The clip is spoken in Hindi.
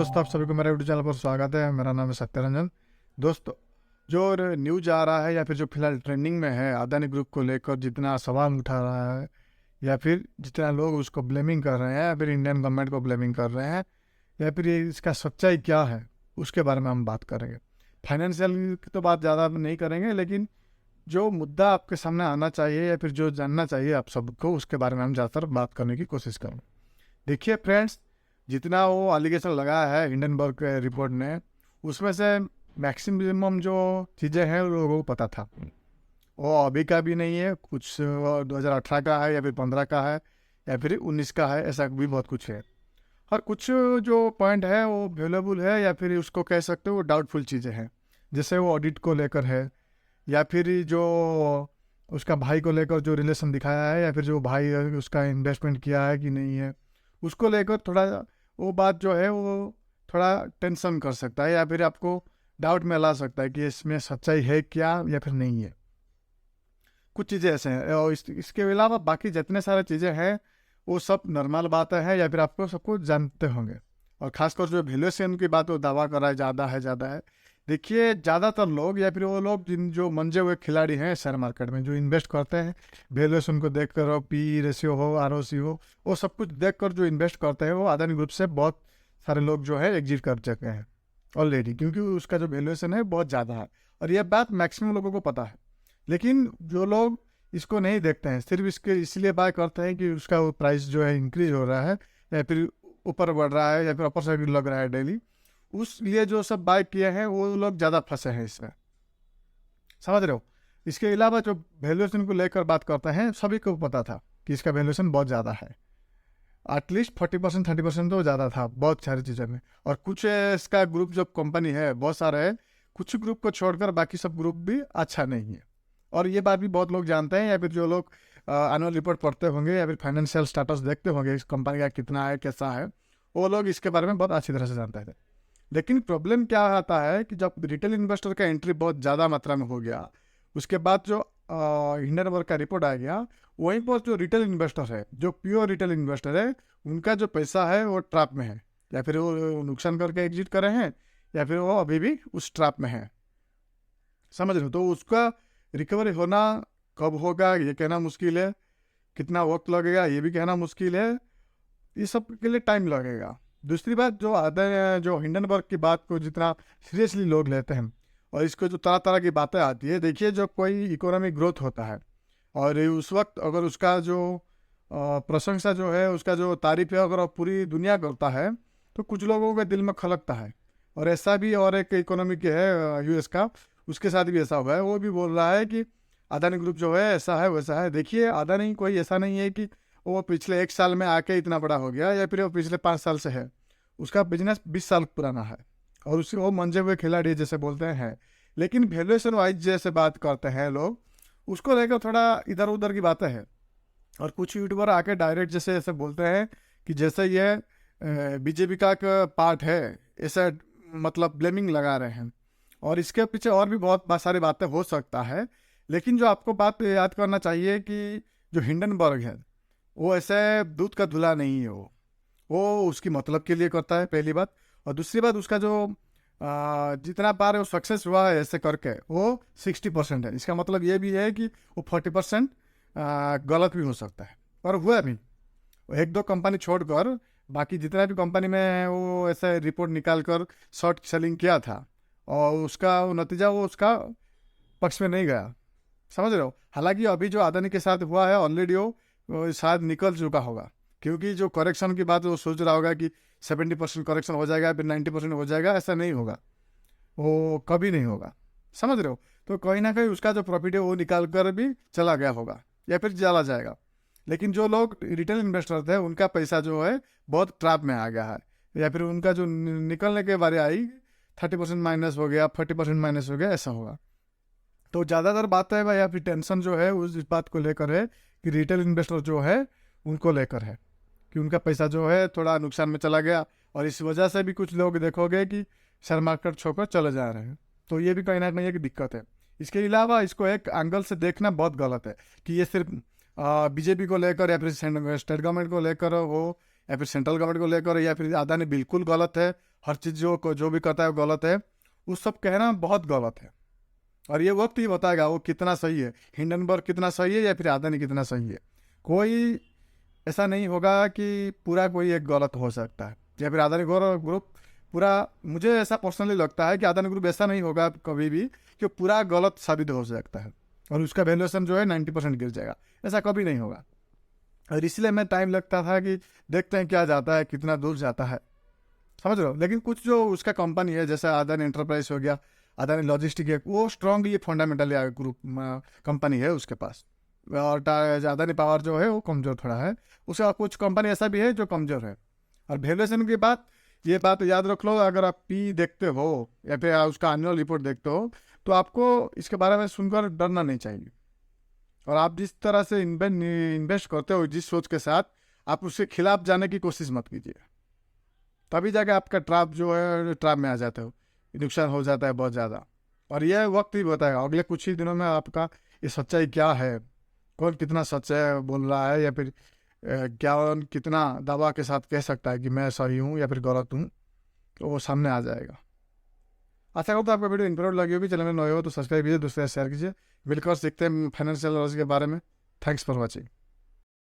दोस्तों, आप सभी को मेरे यूट्यूब चैनल पर स्वागत है। मेरा नाम है सत्यरंजन। दोस्तों, जो न्यूज आ रहा है या फिर जो फिलहाल ट्रेंडिंग में है, अदानी ग्रुप को लेकर जितना सवाल उठा रहा है या फिर जितना लोग उसको ब्लेमिंग कर रहे हैं या फिर इंडियन गवर्नमेंट को ब्लेमिंग कर रहे हैं या फिर ये इसका सच्चाई क्या है, उसके बारे में हम बात करेंगे। फाइनेंशियल की तो बात ज़्यादा नहीं करेंगे, लेकिन जो मुद्दा आपके सामने आना चाहिए या फिर जो जानना चाहिए आप सबको, उसके बारे में हम ज़्यादातर बात करने की कोशिश करेंगे। देखिए फ्रेंड्स, जितना वो एलिगेशन लगाया है हिंडनबर्ग रिपोर्ट ने, उसमें से मैक्सिमम जो चीज़ें हैं लोगों को पता था। वो अभी का भी नहीं है, कुछ 2018 का है या फिर 15 का है या फिर 19 का है, ऐसा भी बहुत कुछ है। और कुछ जो पॉइंट है वो वैल्यूएबल है या फिर उसको कह सकते हो वो डाउटफुल चीज़ें हैं। जैसे वो ऑडिट को लेकर है या फिर जो उसका भाई को लेकर जो रिलेशन दिखाया है या फिर जो भाई उसका इन्वेस्टमेंट किया है कि नहीं है, उसको लेकर थोड़ा वो बात जो है वो थोड़ा टेंशन कर सकता है या फिर आपको डाउट में ला सकता है कि इसमें सच्चाई है क्या या फिर नहीं है। कुछ चीज़ें ऐसे हैं और इसके अलावा बाकी जितने सारे चीज़ें हैं वो सब नॉर्मल बातें हैं या फिर आपको सबको जानते होंगे। और ख़ासकर जो वैल्यूएशन की बात वो दावा कर रहा है ज़्यादा है। देखिए, ज़्यादातर लोग या फिर वो लोग जिन जो मंजे हुए खिलाड़ी हैं शेयर मार्केट में, जो इन्वेस्ट करते हैं, वैल्यूएशन को देख कर हो, पी रेशियो हो, ROC हो, वो सब कुछ देख कर जो इन्वेस्ट करते हैं, वो अदानी ग्रुप से बहुत सारे लोग जो है एग्जिट कर चुके हैं ऑलरेडी, क्योंकि उसका जो वैल्यूएशन है बहुत ज़्यादा है। और यह बात मैक्सिमम लोगों को पता है। लेकिन जो लोग इसको नहीं देखते हैं, सिर्फ इसके इसलिए बाय करते हैं कि उसका वो प्राइस जो है इंक्रीज हो रहा है या फिर ऊपर बढ़ रहा है या फिर अपर साइड लग रहा है डेली, उस लिए जो सब बाय किए हैं वो लोग ज़्यादा फंसे हैं इसमें। समझ रहे हो? इसके अलावा जो वैल्यूएशन को लेकर बात करते हैं, सभी को पता था कि इसका वैल्यूएशन बहुत ज़्यादा है। एटलीस्ट 40% 30% तो ज़्यादा था बहुत सारी चीज़ों में। और कुछ इसका ग्रुप जो कंपनी है बहुत सारे है, कुछ ग्रुप को छोड़कर बाकी सब ग्रुप भी अच्छा नहीं है। और ये बात भी बहुत लोग जानते हैं या फिर जो लोग एनुअल रिपोर्ट पढ़ते होंगे या फिर फाइनेंशियल स्टेटस देखते होंगे इस कंपनी का कितना है कैसा है, वो लोग इसके बारे में बहुत अच्छी तरह से जानते थे। लेकिन प्रॉब्लम क्या आता है कि जब रिटेल इन्वेस्टर का एंट्री बहुत ज़्यादा मात्रा में हो गया, उसके बाद जो हिंडनबर्ग का रिपोर्ट आ गया, वहीं पर जो रिटेल इन्वेस्टर है, जो प्योर रिटेल इन्वेस्टर है, उनका जो पैसा है वो ट्रैप में है। या फिर वो नुकसान करके एग्जिट करे हैं या फिर वो अभी भी उस ट्रैप में है। समझ रहे हो? तो उसका रिकवरी होना कब होगा ये कहना मुश्किल है, कितना वक्त लगेगा ये भी कहना मुश्किल है। ये सब के लिए टाइम लगेगा। दूसरी बात, जो हिंडनबर्ग की बात को जितना सीरियसली लोग लेते हैं और इसको जो तरह तरह की बातें आती है, देखिए जो कोई इकोनॉमिक ग्रोथ होता है और उस वक्त अगर उसका जो प्रशंसा जो है, उसका जो तारीफ है, अगर पूरी दुनिया करता है तो कुछ लोगों के दिल में खलकता है। और ऐसा भी और एक इकोनॉमिक है US का, उसके साथ भी ऐसा हुआ है। वो भी बोल रहा है कि अदानी ग्रुप जो है ऐसा है वैसा है। देखिए, अदानी कोई ऐसा नहीं है कि वो पिछले 1 साल में आके इतना बड़ा हो गया या फिर वो पिछले 5 साल से है। उसका बिजनेस 20 साल पुराना है और उसे वो मंजे हुए खिलाड़ी जैसे बोलते हैं। लेकिन वैल्यूएशन वाइज जैसे बात करते हैं लोग, उसको लेकर थोड़ा इधर उधर की बातें हैं। और कुछ यूट्यूबर आके डायरेक्ट जैसे ऐसे बोलते हैं कि जैसे ये BJP का एक पार्ट है, ऐसा मतलब ब्लेमिंग लगा रहे हैं। और इसके पीछे और भी बहुत सारी बातें हो सकता है। लेकिन जो आपको बात याद करना चाहिए कि जो हिंडनबर्ग है वो ऐसे दूध का धुला नहीं है। वो उसकी मतलब के लिए करता है, पहली बात। और दूसरी बात, उसका जो जितना बार वो सक्सेस हुआ है ऐसे करके, वो 60% है। इसका मतलब ये भी है कि वो 40% गलत भी हो सकता है। और हुआ भी 1-2 कंपनी छोड़कर बाकी जितना भी कंपनी में वो ऐसे रिपोर्ट निकाल कर शॉर्ट सेलिंग किया था और उसका वो नतीजा वो उसका पक्ष में नहीं गया। समझ रहे हो? हालांकि अभी जो अदानी के साथ हुआ है ऑलरेडी वो शायद निकल चुका होगा, क्योंकि जो करेक्शन की बात वो सोच रहा होगा कि 70% करेक्शन हो जाएगा फिर 90% हो जाएगा। ऐसा नहीं होगा, वो कभी नहीं होगा। समझ रहे हो? तो कहीं ना कहीं उसका जो प्रॉफिट है वो निकाल कर भी चला गया होगा या फिर चला जाएगा। लेकिन जो लोग रिटेल इन्वेस्टर थे उनका पैसा जो है बहुत ट्रैप में आ गया है या फिर उनका जो निकलने के बारे आई 30% माइनस हो गया, 40% माइनस हो गया, ऐसा होगा। तो ज़्यादातर बात है भाई, या फिर टेंशन जो है उस बात को लेकर है कि रिटेल इन्वेस्टर जो है उनको लेकर है कि उनका पैसा जो है थोड़ा नुकसान में चला गया। और इस वजह से भी कुछ लोग देखोगे कि शेयर मार्केट छोड़कर चले जा रहे हैं। तो ये भी कहीं ना कहीं एक दिक्कत है। इसके अलावा इसको एक एंगल से देखना बहुत गलत है कि ये सिर्फ BJP को लेकर या फिर स्टेट गवर्नमेंट को लेकर हो या फिर सेंट्रल गवर्नमेंट को लेकर या फिर अदानी बिल्कुल गलत है हर चीज़ जो भी करता है वो गलत है, वो सब कहना बहुत गलत है। और ये वक्त ही बताएगा वो कितना सही है, हिंडनबर्ग कितना सही है या फिर अदानी कितना सही है। कोई ऐसा नहीं होगा कि पूरा कोई एक गलत हो सकता है या फिर अदानी ग्रुप पूरा, मुझे ऐसा पर्सनली लगता है कि अदानी ग्रुप ऐसा नहीं होगा कभी भी कि पूरा गलत साबित हो सकता है और उसका वैल्यूएशन जो है 90% गिर जाएगा, ऐसा कभी नहीं होगा। और इसलिए मैं टाइम लगता था कि देखते हैं क्या जाता है, कितना दूर जाता है, समझ रहे हो। लेकिन कुछ जो उसका कंपनी है जैसे अदानी एंटरप्राइज हो गया, अदानी लॉजिस्टिक है, वो स्ट्रांगली फंडामेंटल ग्रुप कंपनी है उसके पास। और अदानी पावर जो है वो कमज़ोर थोड़ा है, उसका कुछ कंपनी ऐसा भी है जो कमज़ोर है। और वैल्यूएशन की बात, ये बात याद रख लो, अगर आप पी देखते हो या फिर उसका एनुअल रिपोर्ट देखते हो तो आपको इसके बारे में सुनकर डरना नहीं चाहिए। और आप जिस तरह से इन्वेस्ट करते हो, जिस सोच के साथ, आप उसके खिलाफ जाने की कोशिश मत कीजिए, तभी जाके आपका ट्रैप जो है ट्रैप में आ जाते हो, नुकसान हो जाता है बहुत ज़्यादा। और यह वक्त ही बताएगा अगले कुछ ही दिनों में आपका ये सच्चाई क्या है, कौन कितना सच है बोल रहा है, या फिर क्या कितना दावा के साथ कह सकता है कि मैं सही हूँ या फिर गलत हूँ, तो वो सामने आ जाएगा। आशा करता हूँ आपको वीडियो इन्फॉर्मेटिव लगी होगी। चैनल में नए हो तो सब्सक्राइब कीजिए, दूसरे शेयर कीजिए। मिलकर सीखते हैं फाइनेंशियल लॉस के बारे में। Thanks for watching.